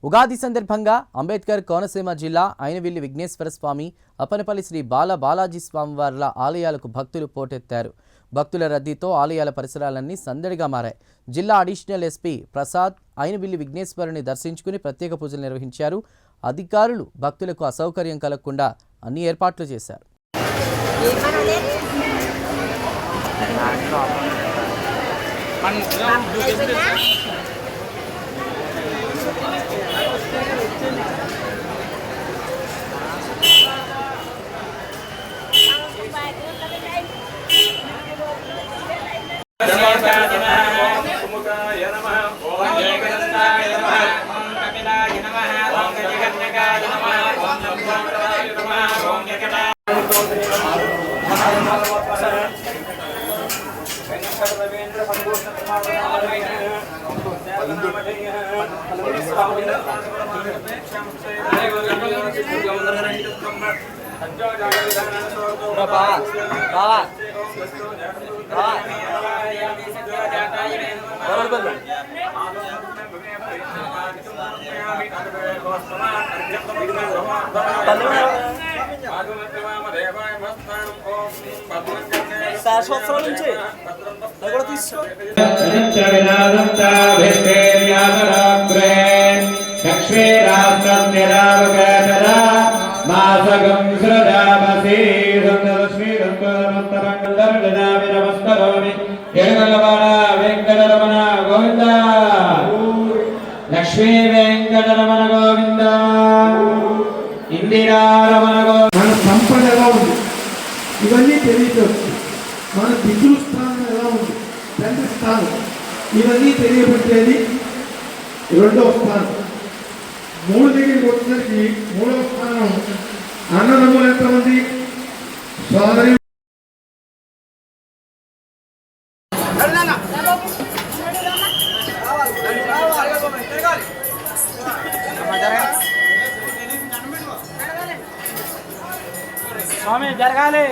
ఉగాది సందర్భంగా అంబేద్కర్ కోనసీమ జిల్లా అయినవిల్లి విఘ్నేశ్వర స్వామి, అప్పనపల్లి శ్రీ బాలాజీ స్వామివార్ల ఆలయాలకు భక్తులు పోటెత్తారు. భక్తుల రద్దీతో ఆలయాల పరిసరాలన్నీ సందడిగా మారాయి. జిల్లా అడిషనల్ ఎస్పీ ప్రసాద్ అయినవిల్లి విఘ్నేశ్వరుని దర్శించుకుని ప్రత్యేక పూజలు నిర్వహించారు. అధికారులు భక్తులకు అసౌకర్యం కలగకుండా అన్ని ఏర్పాట్లు చేశారు. వెంకటరమణ గోవింద, లక్ష్మీ వెంకటరమణ గోవింద, ఇందిరారమణ గోవింద. మన సంపద ఎలా ఉంది ఇవన్నీ తెలియవచ్చు. మన పితృస్థానం ఎలా ఉంది, తండ్రి స్థానం, ఇవన్నీ తెలియబట్టేది రెండవ స్థానం. మూడు దగ్గరికి వచ్చేసరికి మూడవ స్థానం అన్నదమ్ములు ఎంతమంది, సోదరి స్వామి జరగాలి.